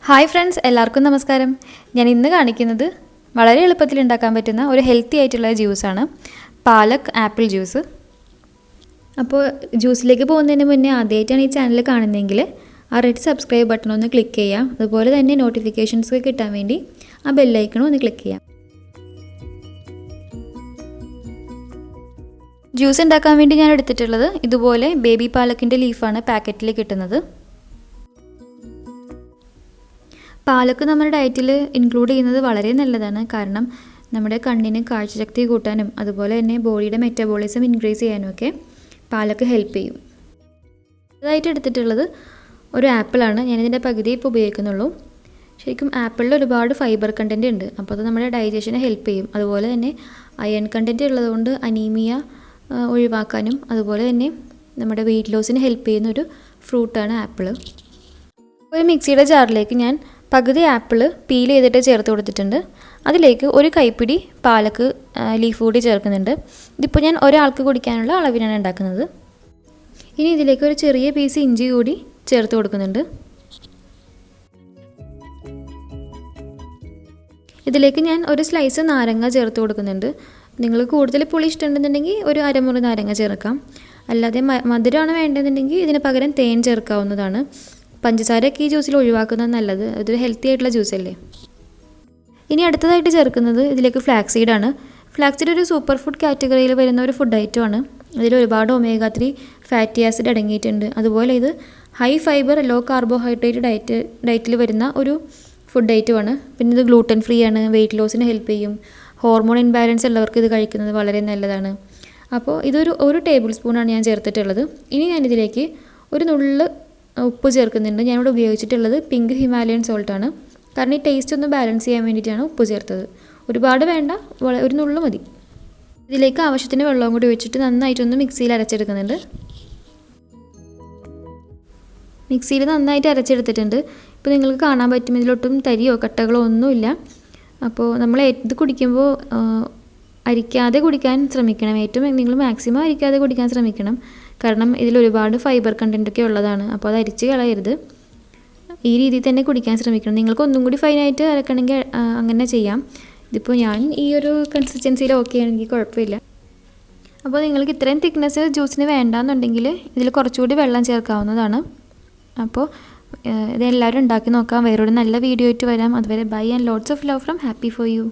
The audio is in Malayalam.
ഹായ് ഫ്രണ്ട്സ്, എല്ലാവർക്കും നമസ്കാരം. ഞാൻ ഇന്ന് കാണിക്കുന്നത് വളരെ എളുപ്പത്തിൽ ഉണ്ടാക്കാൻ പറ്റുന്ന ഒരു ഹെൽത്തി ആയിട്ടുള്ള ജ്യൂസാണ്, പാലക് ആപ്പിൾ ജ്യൂസ്. അപ്പോൾ ജ്യൂസിലേക്ക് പോകുന്നതിന് മുന്നേ ആദ്യമായിട്ടാണ് ഈ ചാനൽ കാണുന്നതെങ്കിൽ ആ റെഡ് സബ്സ്ക്രൈബ് ബട്ടൺ ഒന്ന് ക്ലിക്ക് ചെയ്യാം. അതുപോലെ തന്നെ നോട്ടിഫിക്കേഷൻസ് കിട്ടാൻ വേണ്ടി ആ ബെല്ലൈക്കണും ഒന്ന് ക്ലിക്ക് ചെയ്യാം. ജ്യൂസ് ഉണ്ടാക്കാൻ വേണ്ടി ഞാൻ എടുത്തിട്ടുള്ളത് ഇതുപോലെ ബേബി പാലക്കിൻ്റെ ലീഫാണ് പാക്കറ്റിൽ കിട്ടുന്നത്. പാലക്ക് നമ്മുടെ ഡയറ്റിൽ ഇൻക്ലൂഡ് ചെയ്യുന്നത് വളരെ നല്ലതാണ്. കാരണം നമ്മുടെ കണ്ണിന് കാഴ്ചശക്തി കൂട്ടാനും അതുപോലെ തന്നെ ബോഡിയുടെ മെറ്റബോളിസം ഇൻക്രീസ് ചെയ്യാനും ഒക്കെ പാലക്ക് ഹെൽപ്പ് ചെയ്യും. ഇതായിട്ട് എടുത്തിട്ടുള്ളത് ഒരു ആപ്പിളാണ്. ഞാനിതിൻ്റെ പകുതി ഇപ്പോൾ ഉപയോഗിക്കുന്നുള്ളൂ. ശരിക്കും ആപ്പിളിൽ ഒരുപാട് ഫൈബർ കണ്ടൻറ്റ് ഉണ്ട്, അപ്പോൾ അത് നമ്മുടെ ഡൈജഷനെ ഹെൽപ്പ് ചെയ്യും. അതുപോലെ തന്നെ അയൺ കണ്ടൻറ്റ് ഉള്ളതുകൊണ്ട് അനീമിയ ഒഴിവാക്കാനും അതുപോലെ തന്നെ നമ്മുടെ വെയിറ്റ് ലോസിന് ഹെൽപ്പ് ചെയ്യുന്ന ഒരു ഫ്രൂട്ടാണ് ആപ്പിൾ. ഒരു മിക്സിയുടെ ജാറിലേക്ക് ഞാൻ പകുതി ആപ്പിൾ പീൽ ചെയ്തിട്ട് ചേർത്ത് കൊടുത്തിട്ടുണ്ട്. അതിലേക്ക് ഒരു കൈപ്പിടി പാലക്ക് ലീഫ് കൂടി ചേർക്കുന്നുണ്ട്. ഇതിപ്പോൾ ഞാൻ ഒരാൾക്ക് കുടിക്കാനുള്ള അളവിനാണ് ഉണ്ടാക്കുന്നത്. ഇനി ഇതിലേക്ക് ഒരു ചെറിയ പീസ് ഇഞ്ചി കൂടി ചേർത്ത് കൊടുക്കുന്നുണ്ട്. ഇതിലേക്ക് ഞാൻ ഒരു സ്ലൈസ് നാരങ്ങ ചേർത്ത് കൊടുക്കുന്നുണ്ട്. നിങ്ങൾ കൂടുതൽ പുളി ഇഷ്ടമുണ്ടെന്നുണ്ടെങ്കിൽ ഒരു അരമുറി നാരങ്ങ ചേർക്കാം. അല്ലാതെ മധുരമാണ് വേണ്ടതെന്നുണ്ടെങ്കിൽ ഇതിന് പകരം തേൻ ചേർക്കാവുന്നതാണ്. പഞ്ചസാരയൊക്കെ ഈ ജ്യൂസിൽ ഒഴിവാക്കുന്നത് നല്ലത്. അതൊരു ഹെൽത്തി ആയിട്ടുള്ള ജ്യൂസല്ലേ. ഇനി അടുത്തതായിട്ട് ചേർക്കുന്നത് ഇതിലേക്ക് ഫ്ലാക്സ് സീഡാണ്. ഫ്ലാക്സ് സീഡ് ഒരു സൂപ്പർ ഫുഡ് കാറ്റഗറിയിൽ വരുന്ന ഒരു ഫുഡ് ഐറ്റമാണ്. ഇതിൽ ഒരുപാട് ഒമേഗ 3 ഫാറ്റി ആസിഡ് അടങ്ങിയിട്ടുണ്ട്. അതുപോലെ ഇത് ഹൈ ഫൈബർ ലോ കാർബോഹൈഡ്രേറ്റ് ഡയറ്റിൽ വരുന്ന ഒരു ഫുഡ് ഐറ്റമാണ്. പിന്നെ ഇത് ഗ്ലൂട്ടൻ ഫ്രീ ആണ്, വെയിറ്റ് ലോസിന് ഹെൽപ്പ് ചെയ്യും. ഹോർമോൺ ഇൻബാലൻസ് ഉള്ളവർക്ക് ഇത് കഴിക്കുന്നത് വളരെ നല്ലതാണ്. അപ്പോൾ ഒരു ടേബിൾ സ്പൂണാണ് ഞാൻ ചേർത്തിട്ടുള്ളത്. ഇനി ഞാനിതിലേക്ക് ഒരു നുള്ള് ഉപ്പ് ചേർക്കുന്നുണ്ട്. ഞാനിവിടെ ഉപയോഗിച്ചിട്ടുള്ളത് പിങ്ക് ഹിമാലയൻ സോൾട്ടാണ്. കാരണം ഈ ടേസ്റ്റ് ഒന്ന് ബാലൻസ് ചെയ്യാൻ വേണ്ടിയിട്ടാണ് ഉപ്പ് ചേർത്തത്. ഒരുപാട് വേണ്ട, ഒരു നുള്ളു മതി. ഇതിലേക്ക് ആവശ്യത്തിന് വെള്ളവും കൂടി ഒഴിച്ചിട്ട് നന്നായിട്ടൊന്ന് മിക്സിയിൽ അരച്ചെടുക്കുന്നുണ്ട്. മിക്സിയിൽ നന്നായിട്ട് അരച്ചെടുത്തിട്ടുണ്ട്. ഇപ്പോൾ നിങ്ങൾക്ക് കാണാൻ പറ്റും ഇതിലൊട്ടും തരിയോ കട്ടകളോ ഒന്നുമില്ല. അപ്പോൾ നമ്മൾ ഇത് കുടിക്കുമ്പോൾ അരിക്കാതെ കുടിക്കാൻ ശ്രമിക്കണം. നിങ്ങൾ മാക്സിമം അരിക്കാതെ കുടിക്കാൻ ശ്രമിക്കണം. കാരണം ഇതിൽ ഒരുപാട് ഫൈബർ കണ്ടൻറ്റൊക്കെ ഉള്ളതാണ്. അപ്പോൾ അത് അരിച്ച് കളയരുത്. ഈ രീതിയിൽ തന്നെ കുടിക്കാൻ ശ്രമിക്കണം. നിങ്ങൾക്ക് ഒന്നും കൂടി ഫൈനായിട്ട് അരക്കണമെങ്കിൽ അങ്ങനെ ചെയ്യാം. ഇതിപ്പോൾ ഞാൻ ഈ ഒരു കൺസിസ്റ്റൻസിയിൽ ഓക്കെ ആണെങ്കിൽ കുഴപ്പമില്ല. അപ്പോൾ നിങ്ങൾക്ക് ഇത്രയും തിക്നെസ് ജ്യൂസിന് വേണ്ടാന്നുണ്ടെങ്കിൽ ഇതിൽ കുറച്ചുകൂടി വെള്ളം ചേർക്കാവുന്നതാണ്. അപ്പോൾ ഇതെല്ലാവരും ഉണ്ടാക്കി നോക്കാം. വേറൊരു നല്ല വീഡിയോ ആയിട്ട് വരാം. അതുവരെ bye and lots of love from happy for U.